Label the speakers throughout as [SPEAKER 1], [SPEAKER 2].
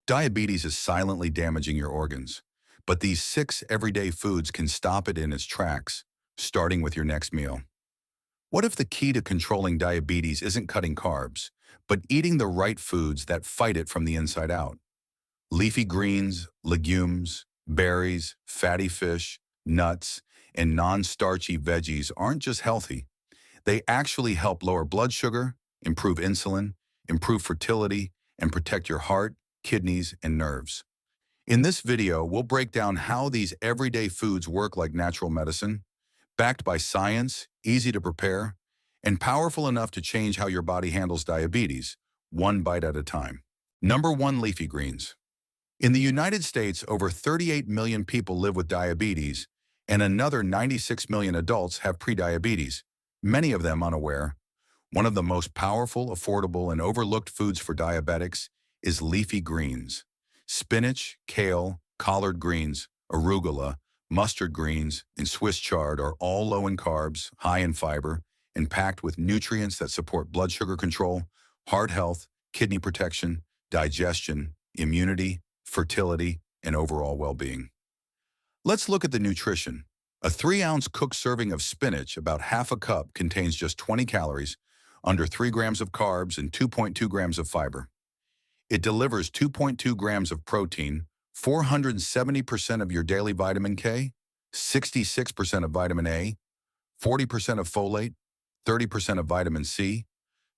[SPEAKER 1] Diabetes is silently damaging your organs, but these 6 everyday foods can stop it in its tracks, starting with your next meal. What if the key to controlling diabetes isn't cutting carbs, but eating the right foods that fight it from the inside out? Leafy greens, legumes, berries, fatty fish, nuts, and non-starchy veggies aren't just healthy. They actually help lower blood sugar, improve insulin, improve fertility, and protect your heart, kidneys, and nerves. In this video, we'll break down how these everyday foods work like natural medicine, backed by science, easy to prepare, and powerful enough to change how your body handles diabetes, one bite at a time. Number 1, leafy greens. In the United States, over 38 million people live with diabetes, and another 96 million adults have prediabetes, many of them unaware. One of the most powerful, affordable, and overlooked foods for diabetics is leafy greens. Spinach, kale, collard greens, arugula, mustard greens, and Swiss chard are all low in carbs, high in fiber, and packed with nutrients that support blood sugar control, heart health, kidney protection, digestion, immunity, fertility, and overall well-being. Let's look at the nutrition. A 3-ounce cooked serving of spinach, about half a cup, contains just 20 calories, under 3 grams of carbs, and 2.2 grams of fiber. It delivers 2.2 grams of protein, 470% of your daily vitamin K, 66% of vitamin A, 40% of folate, 30% of vitamin C,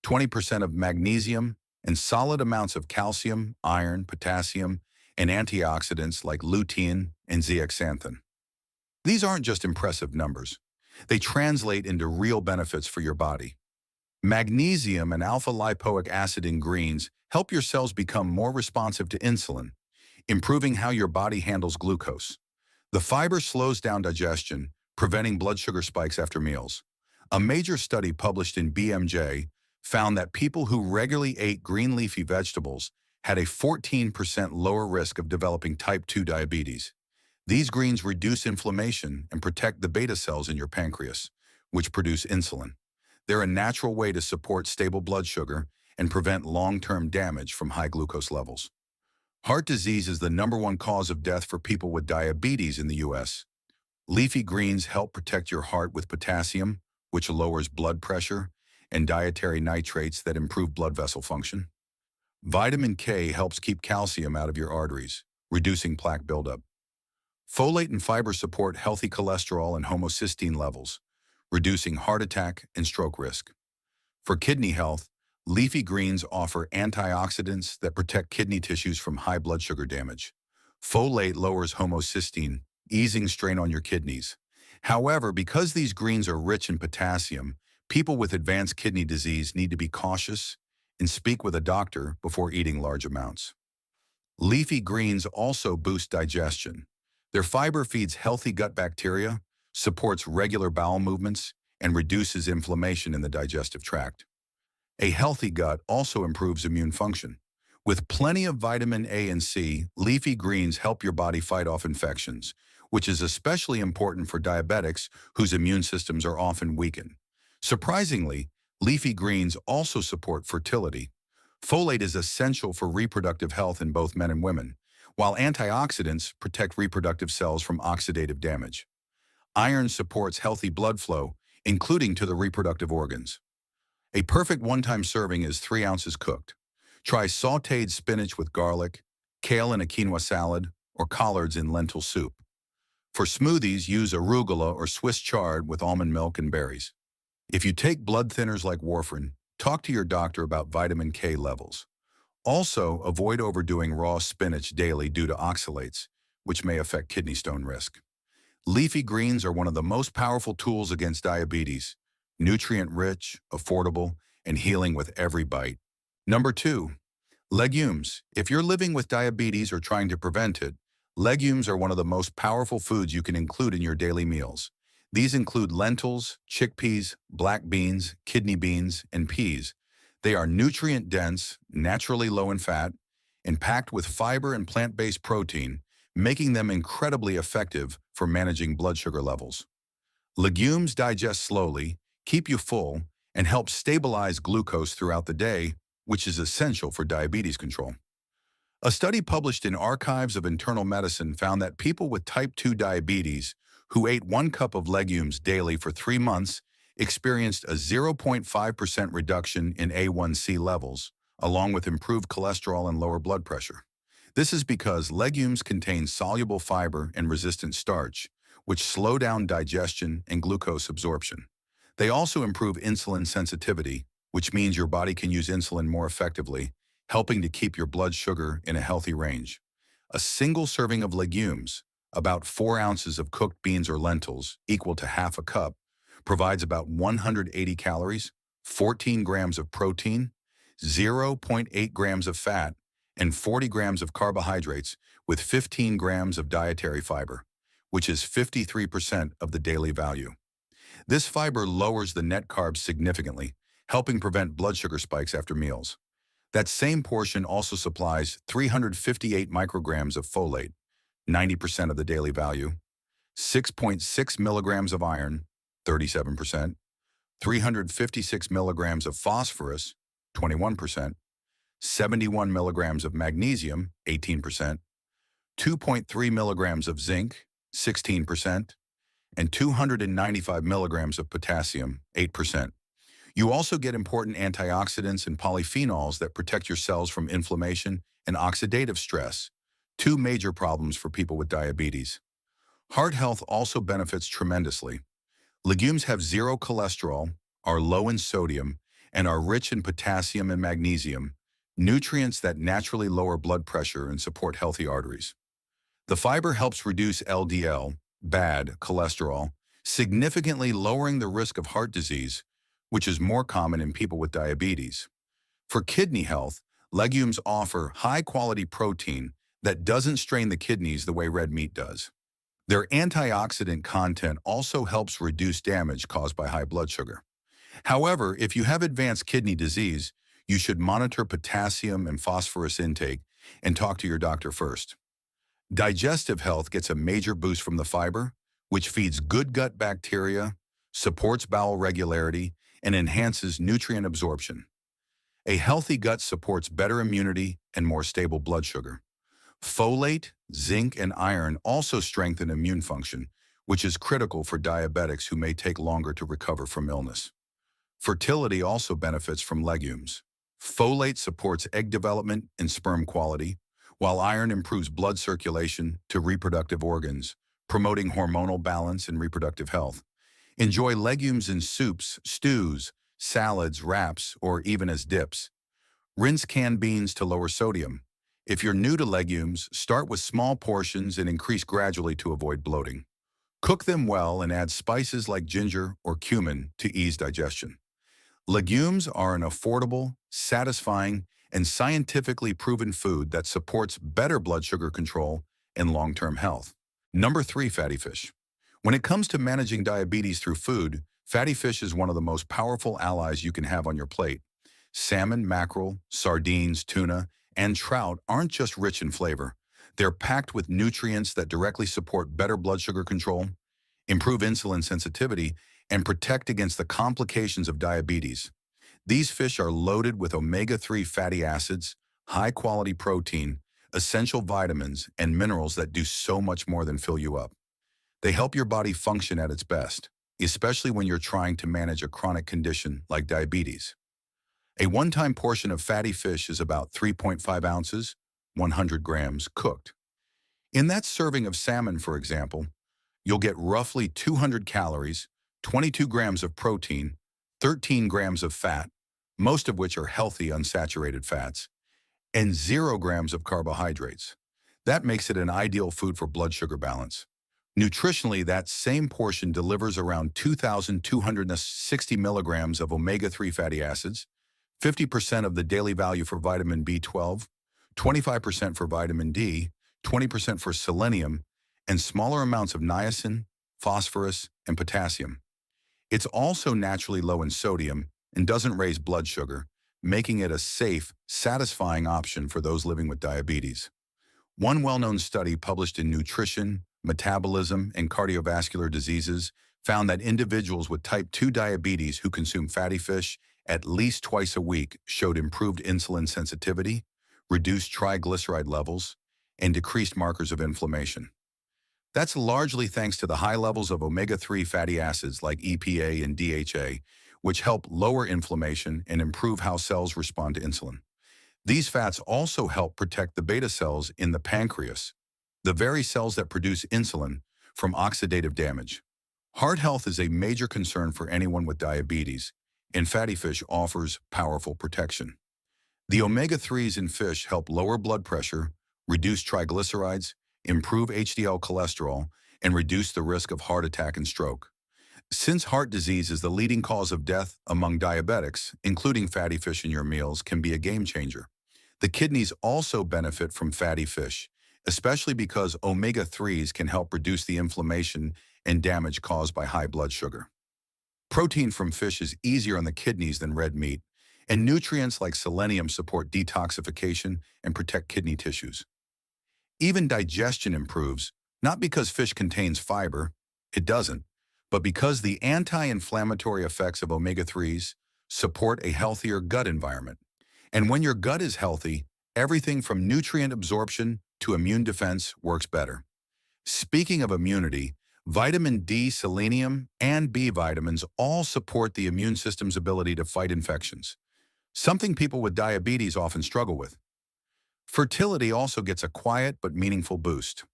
[SPEAKER 1] 20% of magnesium, and solid amounts of calcium, iron, potassium, and antioxidants like lutein and zeaxanthin. These aren't just impressive numbers. They translate into real benefits for your body. Magnesium and alpha-lipoic acid in greens help your cells become more responsive to insulin, improving how your body handles glucose. The fiber slows down digestion, preventing blood sugar spikes after meals. A major study published in BMJ found that people who regularly ate green leafy vegetables had a 14% lower risk of developing type 2 diabetes. These greens reduce inflammation and protect the beta cells in your pancreas, which produce insulin. They're a natural way to support stable blood sugar and prevent long-term damage from high glucose levels. Heart disease is the #1 cause of death for people with diabetes in the U.S. Leafy greens help protect your heart with potassium, which lowers blood pressure, and dietary nitrates that improve blood vessel function. Vitamin K helps keep calcium out of your arteries, reducing plaque buildup. Folate and fiber support healthy cholesterol and homocysteine levels, reducing heart attack and stroke risk. For kidney health, leafy greens offer antioxidants that protect kidney tissues from high blood sugar damage. Folate lowers homocysteine, easing strain on your kidneys. However, because these greens are rich in potassium, people with advanced kidney disease need to be cautious and speak with a doctor before eating large amounts. Leafy greens also boost digestion. Their fiber feeds healthy gut bacteria, supports regular bowel movements, and reduces inflammation in the digestive tract. A healthy gut also improves immune function. With plenty of vitamin A and C, leafy greens help your body fight off infections, which is especially important for diabetics whose immune systems are often weakened. Surprisingly, leafy greens also support fertility. Folate is essential for reproductive health in both men and women, while antioxidants protect reproductive cells from oxidative damage. Iron supports healthy blood flow, including to the reproductive organs. A perfect one-time serving is 3 ounces cooked. Try sautéed spinach with garlic, kale in a quinoa salad, or collards in lentil soup. For smoothies, use arugula or Swiss chard with almond milk and berries. If you take blood thinners like warfarin, talk to your doctor about vitamin K levels. Also, avoid overdoing raw spinach daily due to oxalates, which may affect kidney stone risk. Leafy greens are one of the most powerful tools against diabetes, nutrient-rich, affordable, and healing with every bite. Number 2, legumes. If you're living with diabetes or trying to prevent it, legumes are one of the most powerful foods you can include in your daily meals. These include lentils, chickpeas, black beans, kidney beans, and peas. They are nutrient-dense, naturally low in fat, and packed with fiber and plant-based protein, making them incredibly effective for managing blood sugar levels. Legumes digest slowly, keep you full, and help stabilize glucose throughout the day, which is essential for diabetes control. A study published in Archives of Internal Medicine found that people with type 2 diabetes who ate 1 cup of legumes daily for 3 months experienced a 0.5% reduction in A1C levels, along with improved cholesterol and lower blood pressure. This is because legumes contain soluble fiber and resistant starch, which slow down digestion and glucose absorption. They also improve insulin sensitivity, which means your body can use insulin more effectively, helping to keep your blood sugar in a healthy range. A single serving of legumes, about 4 ounces of cooked beans or lentils, equal to half a cup, provides about 180 calories, 14 grams of protein, zero point 0.8 grams of fat, and 40 grams of carbohydrates with 15 grams of dietary fiber, which is 53% of the daily value. This fiber lowers the net carbs significantly, helping prevent blood sugar spikes after meals. That same portion also supplies 358 micrograms of folate, 90% of the daily value, 6.6 milligrams of iron, 37%, 356 milligrams of phosphorus, 21%, 71 milligrams of magnesium, 18%, 2.3 milligrams of zinc, 16%, and 295 milligrams of potassium, 8%. You also get important antioxidants and polyphenols that protect your cells from inflammation and oxidative stress, two major problems for people with diabetes. Heart health also benefits tremendously. Legumes have zero cholesterol, are low in sodium, and are rich in potassium and magnesium, nutrients that naturally lower blood pressure and support healthy arteries. The fiber helps reduce LDL, bad cholesterol, significantly lowering the risk of heart disease, which is more common in people with diabetes. For kidney health, legumes offer high-quality protein that doesn't strain the kidneys the way red meat does. Their antioxidant content also helps reduce damage caused by high blood sugar. However, if you have advanced kidney disease, you should monitor potassium and phosphorus intake and talk to your doctor first. Digestive health gets a major boost from the fiber, which feeds good gut bacteria, supports bowel regularity, and enhances nutrient absorption. A healthy gut supports better immunity and more stable blood sugar. Folate, zinc, and iron also strengthen immune function, which is critical for diabetics who may take longer to recover from illness. Fertility also benefits from legumes. Folate supports egg development and sperm quality, while iron improves blood circulation to reproductive organs, promoting hormonal balance and reproductive health. Enjoy legumes in soups, stews, salads, wraps, or even as dips. Rinse canned beans to lower sodium. If you're new to legumes, start with small portions and increase gradually to avoid bloating. Cook them well and add spices like ginger or cumin to ease digestion. Legumes are an affordable, satisfying, and scientifically proven food that supports better blood sugar control and long-term health. Number 3, fatty fish. When it comes to managing diabetes through food, fatty fish is one of the most powerful allies you can have on your plate. Salmon, mackerel, sardines, tuna, and trout aren't just rich in flavor. They're packed with nutrients that directly support better blood sugar control, improve insulin sensitivity, and protect against the complications of diabetes. These fish are loaded with omega-3 fatty acids, high-quality protein, essential vitamins, and minerals that do so much more than fill you up. They help your body function at its best, especially when you're trying to manage a chronic condition like diabetes. A one-time portion of fatty fish is about 3.5 ounces, 100 grams, cooked. In that serving of salmon, for example, you'll get roughly 200 calories, 22 grams of protein, 13 grams of fat, most of which are healthy unsaturated fats, and 0 grams of carbohydrates. That makes it an ideal food for blood sugar balance. Nutritionally, that same portion delivers around 2,260 milligrams of omega-3 fatty acids, 50% of the daily value for vitamin B12, 25% for vitamin D, 20% for selenium, and smaller amounts of niacin, phosphorus, and potassium. It's also naturally low in sodium and doesn't raise blood sugar, making it a safe, satisfying option for those living with diabetes. One well-known study published in Nutrition, Metabolism, and Cardiovascular Diseases found that individuals with type 2 diabetes who consume fatty fish at least twice a week showed improved insulin sensitivity, reduced triglyceride levels, and decreased markers of inflammation. That's largely thanks to the high levels of omega-3 fatty acids like EPA and DHA, which help lower inflammation and improve how cells respond to insulin. These fats also help protect the beta cells in the pancreas, the very cells that produce insulin, from oxidative damage. Heart health is a major concern for anyone with diabetes, and fatty fish offers powerful protection. The omega-3s in fish help lower blood pressure, reduce triglycerides, improve HDL cholesterol, and reduce the risk of heart attack and stroke. Since heart disease is the leading cause of death among diabetics, including fatty fish in your meals can be a game changer. The kidneys also benefit from fatty fish, especially because omega-3s can help reduce the inflammation and damage caused by high blood sugar. Protein from fish is easier on the kidneys than red meat, and nutrients like selenium support detoxification and protect kidney tissues. Even digestion improves, not because fish contains fiber, it doesn't, but because the anti-inflammatory effects of omega-3s support a healthier gut environment. And when your gut is healthy, everything from nutrient absorption to immune defense works better. Speaking of immunity, vitamin D, selenium, and B vitamins all support the immune system's ability to fight infections, something people with diabetes often struggle with. Fertility also gets a quiet but meaningful boost.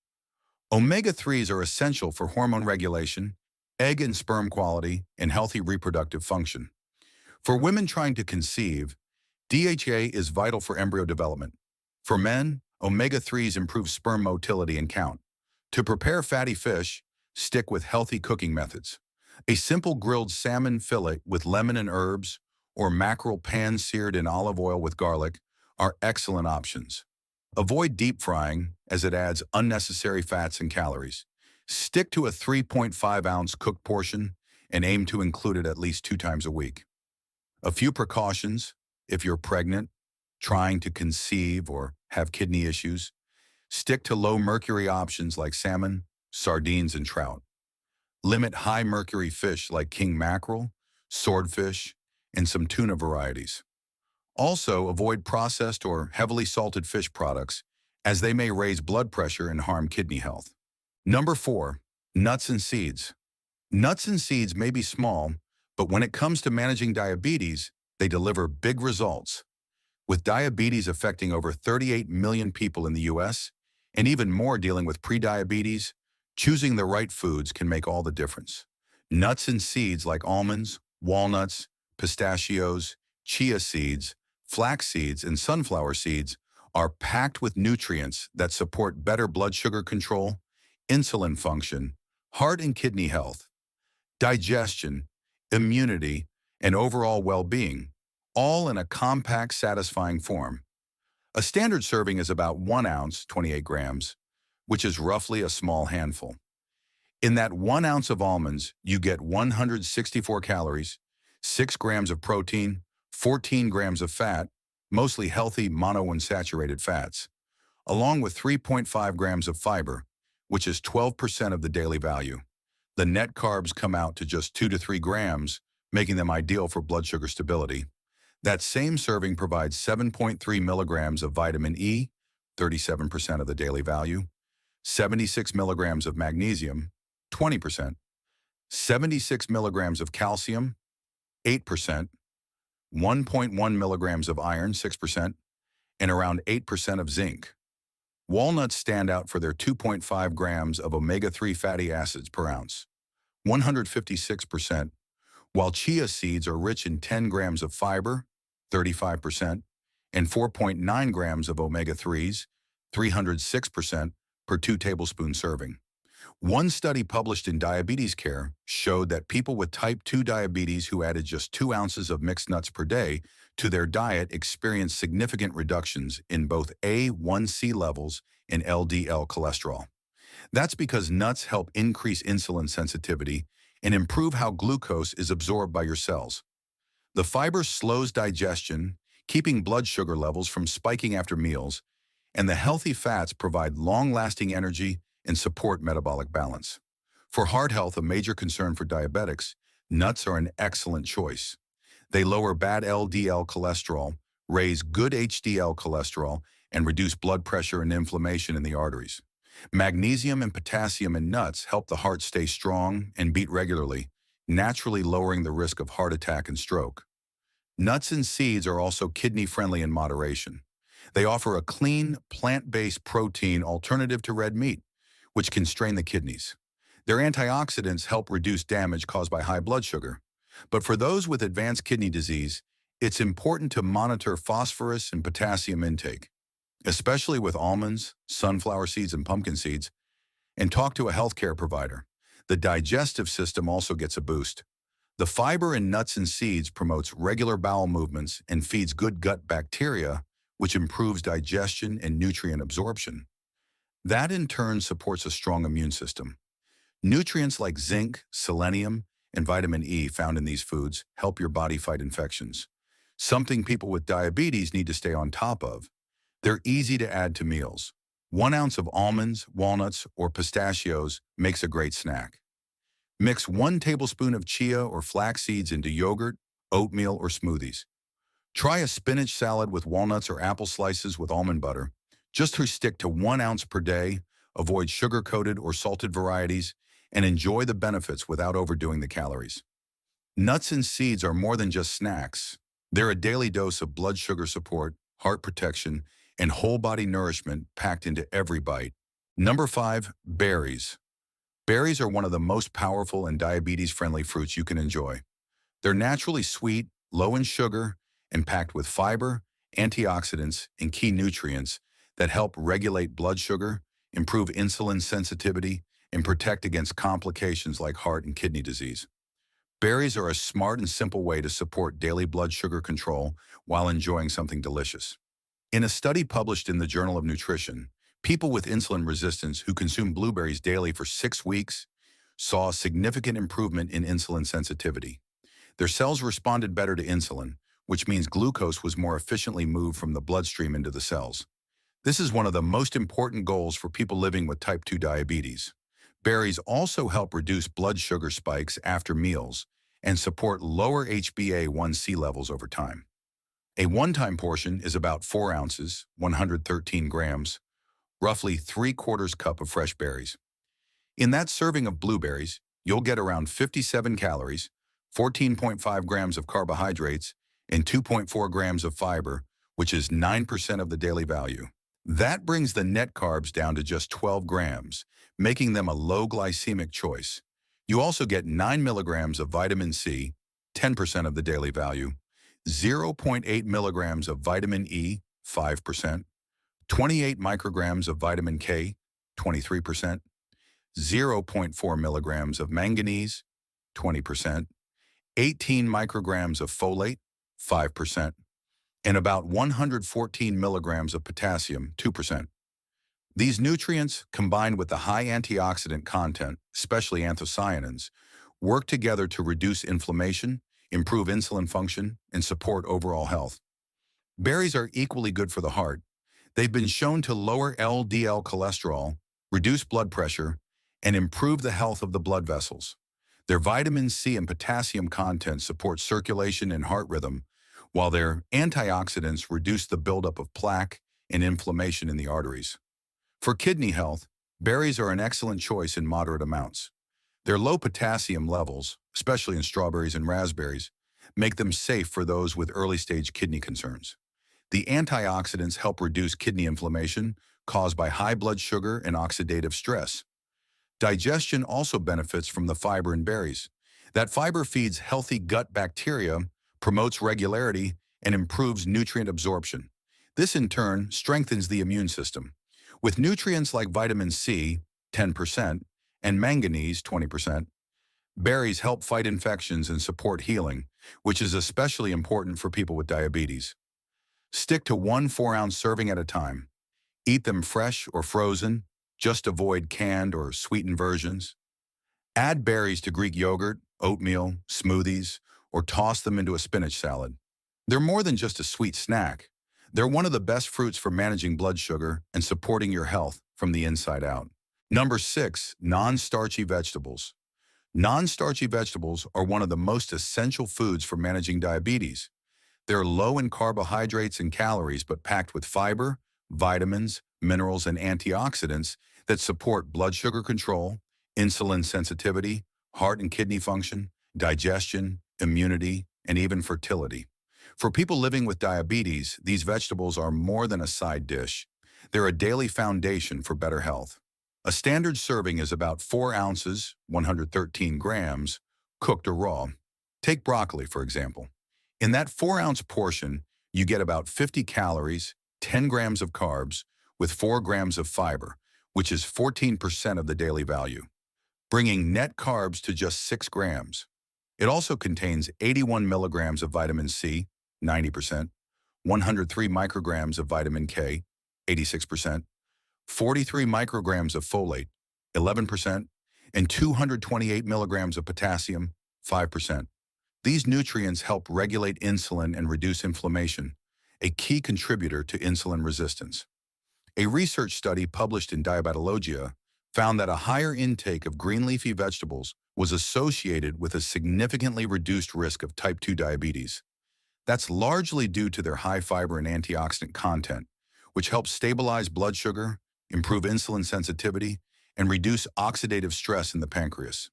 [SPEAKER 1] Omega-3s are essential for hormone regulation, egg and sperm quality, and healthy reproductive function. For women trying to conceive, DHA is vital for embryo development. For men, omega-3s improve sperm motility and count. To prepare fatty fish, stick with healthy cooking methods. A simple grilled salmon fillet with lemon and herbs, or mackerel pan-seared in olive oil with garlic, are excellent options. Avoid deep frying, as it adds unnecessary fats and calories. Stick to a 3.5-ounce cooked portion and aim to include it at least 2 times a week. A few precautions: if you're pregnant, trying to conceive, or have kidney issues, stick to low-mercury options like salmon, sardines, and trout. Limit high-mercury fish like king mackerel, swordfish, and some tuna varieties. Also, avoid processed or heavily salted fish products, as they may raise blood pressure and harm kidney health. Number 4, nuts and seeds. Nuts and seeds may be small, but when it comes to managing diabetes, they deliver big results. With diabetes affecting over 38 million people in the U.S., and even more dealing with prediabetes, choosing the right foods can make all the difference. Nuts and seeds like almonds, walnuts, pistachios, chia seeds, flax seeds, and sunflower seeds are packed with nutrients that support better blood sugar control, insulin function, heart and kidney health, digestion, immunity, and overall well-being, all in a compact, satisfying form. A standard serving is about 1 ounce, 28 grams, which is roughly a small handful. In that 1 ounce of almonds, you get 164 calories, 6 grams of protein, 14 grams of fat, mostly healthy monounsaturated fats, along with 3.5 grams of fiber, which is 12% of the daily value. The net carbs come out to just 2 to 3 grams, making them ideal for blood sugar stability. That same serving provides 7.3 milligrams of vitamin E, 37% of the daily value, 76 milligrams of magnesium, 20%, 76 milligrams of calcium, 8%, 1.1 milligrams of iron, 6%, and around 8% of zinc. Walnuts stand out for their 2.5 grams of omega-3 fatty acids per ounce, 156%, while chia seeds are rich in 10 grams of fiber, 35%, and 4.9 grams of omega-3s, 306%, per 2 tablespoon serving. One study published in Diabetes Care showed that people with type 2 diabetes who added just 2 ounces of mixed nuts per day to their diet experienced significant reductions in both A1C levels and LDL cholesterol. That's because nuts help increase insulin sensitivity and improve how glucose is absorbed by your cells. The fiber slows digestion, keeping blood sugar levels from spiking after meals, and the healthy fats provide long-lasting energy and support metabolic balance. For heart health, a major concern for diabetics, nuts are an excellent choice. They lower bad LDL cholesterol, raise good HDL cholesterol, and reduce blood pressure and inflammation in the arteries. Magnesium and potassium in nuts help the heart stay strong and beat regularly, naturally lowering the risk of heart attack and stroke. Nuts and seeds are also kidney-friendly in moderation. They offer a clean, plant-based protein alternative to red meat, which can strain the kidneys. Their antioxidants help reduce damage caused by high blood sugar. But for those with advanced kidney disease, it's important to monitor phosphorus and potassium intake, especially with almonds, sunflower seeds, and pumpkin seeds, and talk to a healthcare provider. The digestive system also gets a boost. The fiber in nuts and seeds promotes regular bowel movements and feeds good gut bacteria, which improves digestion and nutrient absorption. That in turn supports a strong immune system. Nutrients like zinc, selenium, and vitamin E found in these foods help your body fight infections, something people with diabetes need to stay on top of. They're easy to add to meals. 1 ounce of almonds, walnuts, or pistachios makes a great snack. Mix 1 tablespoon of chia or flax seeds into yogurt, oatmeal, or smoothies. Try a spinach salad with walnuts or apple slices with almond butter. Just stick to 1 ounce per day, avoid sugar-coated or salted varieties, and enjoy the benefits without overdoing the calories. Nuts and seeds are more than just snacks. They're a daily dose of blood sugar support, heart protection, and whole-body nourishment packed into every bite. Number 5, berries. Berries are one of the most powerful and diabetes-friendly fruits you can enjoy. They're naturally sweet, low in sugar, and packed with fiber, antioxidants, and key nutrients that help regulate blood sugar, improve insulin sensitivity, and protect against complications like heart and kidney disease. Berries are a smart and simple way to support daily blood sugar control while enjoying something delicious. In a study published in the Journal of Nutrition, people with insulin resistance who consumed blueberries daily for 6 weeks saw a significant improvement in insulin sensitivity. Their cells responded better to insulin, which means glucose was more efficiently moved from the bloodstream into the cells. This is one of the most important goals for people living with type 2 diabetes. Berries also help reduce blood sugar spikes after meals and support lower HbA1c levels over time. A one-time portion is about 4 ounces, 113 grams, roughly 3/4 cup of fresh berries. In that serving of blueberries, you'll get around 57 calories, 14.5 grams of carbohydrates, and 2.4 grams of fiber, which is 9% of the daily value. That brings the net carbs down to just 12 grams, making them a low glycemic choice. You also get 9 milligrams of vitamin C, 10% of the daily value, 0.8 milligrams of vitamin E, 5%, 28 micrograms of vitamin K, 23%, 0.4 milligrams of manganese, 20%, 18 micrograms of folate, 5%, and about 114 milligrams of potassium, 2%. These nutrients, combined with the high antioxidant content, especially anthocyanins, work together to reduce inflammation, improve insulin function, and support overall health. Berries are equally good for the heart. They've been shown to lower LDL cholesterol, reduce blood pressure, and improve the health of the blood vessels. Their vitamin C and potassium content support circulation and heart rhythm, while their antioxidants reduce the buildup of plaque and inflammation in the arteries. For kidney health, berries are an excellent choice in moderate amounts. Their low potassium levels, especially in strawberries and raspberries, make them safe for those with early-stage kidney concerns. The antioxidants help reduce kidney inflammation caused by high blood sugar and oxidative stress. Digestion also benefits from the fiber in berries. That fiber feeds healthy gut bacteria, promotes regularity, and improves nutrient absorption. This, in turn, strengthens the immune system. With nutrients like vitamin C, 10%, and manganese, 20%, berries help fight infections and support healing, which is especially important for people with diabetes. Stick to 1 4-ounce serving at a time. Eat them fresh or frozen. Just avoid canned or sweetened versions. Add berries to Greek yogurt, oatmeal, smoothies, or toss them into a spinach salad. They're more than just a sweet snack. They're one of the best fruits for managing blood sugar and supporting your health from the inside out. Number 6, non-starchy vegetables. Non-starchy vegetables are one of the most essential foods for managing diabetes. They're low in carbohydrates and calories but packed with fiber, vitamins, minerals, and antioxidants that support blood sugar control, insulin sensitivity, heart and kidney function, digestion, immunity, and even fertility. For people living with diabetes, these vegetables are more than a side dish. They're a daily foundation for better health. A standard serving is about 4 ounces, 113 grams, cooked or raw. Take broccoli, for example. In that 4-ounce portion, you get about 50 calories, 10 grams of carbs, with 4 grams of fiber, which is 14% of the daily value, bringing net carbs to just 6 grams. It also contains 81 milligrams of vitamin C, 90%, 103 micrograms of vitamin K, 86%, 43 micrograms of folate, 11%, and 228 milligrams of potassium, 5%. These nutrients help regulate insulin and reduce inflammation, a key contributor to insulin resistance. A research study published in Diabetologia found that a higher intake of green leafy vegetables was associated with a significantly reduced risk of type 2 diabetes. That's largely due to their high fiber and antioxidant content, which helps stabilize blood sugar, improve insulin sensitivity, and reduce oxidative stress in the pancreas.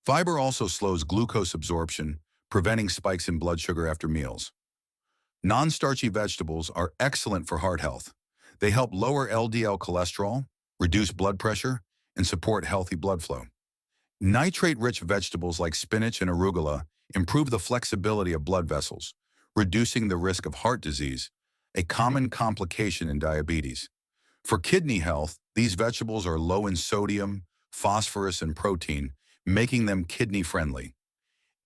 [SPEAKER 1] Fiber also slows glucose absorption, preventing spikes in blood sugar after meals. Non-starchy vegetables are excellent for heart health. They help lower LDL cholesterol, reduce blood pressure, and support healthy blood flow. Nitrate-rich vegetables like spinach and arugula improve the flexibility of blood vessels, reducing the risk of heart disease, a common complication in diabetes. For kidney health, these vegetables are low in sodium, phosphorus, and protein, making them kidney-friendly.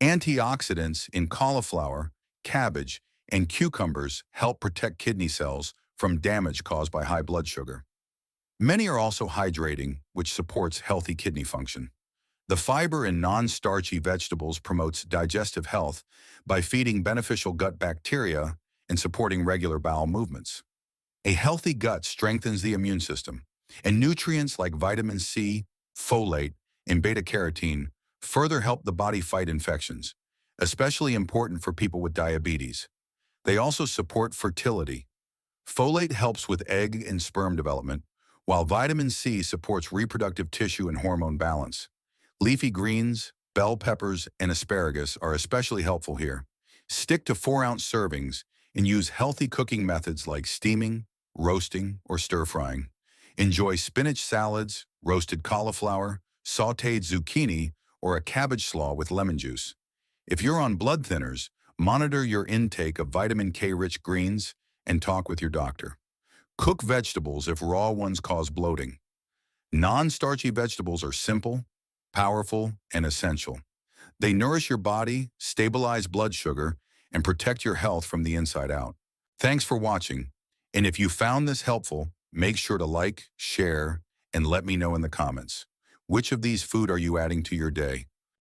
[SPEAKER 1] Antioxidants in cauliflower, cabbage, and cucumbers help protect kidney cells from damage caused by high blood sugar. Many are also hydrating, which supports healthy kidney function. The fiber in non-starchy vegetables promotes digestive health by feeding beneficial gut bacteria and supporting regular bowel movements. A healthy gut strengthens the immune system, and nutrients like vitamin C, folate, and beta-carotene further help the body fight infections, especially important for people with diabetes. They also support fertility. Folate helps with egg and sperm development, while vitamin C supports reproductive tissue and hormone balance. Leafy greens, bell peppers, and asparagus are especially helpful here. Stick to 4-ounce servings and use healthy cooking methods like steaming, roasting, or stir-frying. Enjoy spinach salads, roasted cauliflower, sautéed zucchini, or a cabbage slaw with lemon juice. If you're on blood thinners, monitor your intake of vitamin K-rich greens and talk with your doctor. Cook vegetables if raw ones cause bloating. Non-starchy vegetables are simple, powerful, and essential. They nourish your body, stabilize blood sugar, and protect your health from the inside out. Thanks for watching, and if you found this helpful, make sure to like, share, and let me know in the comments. Which of these food are you adding to your day?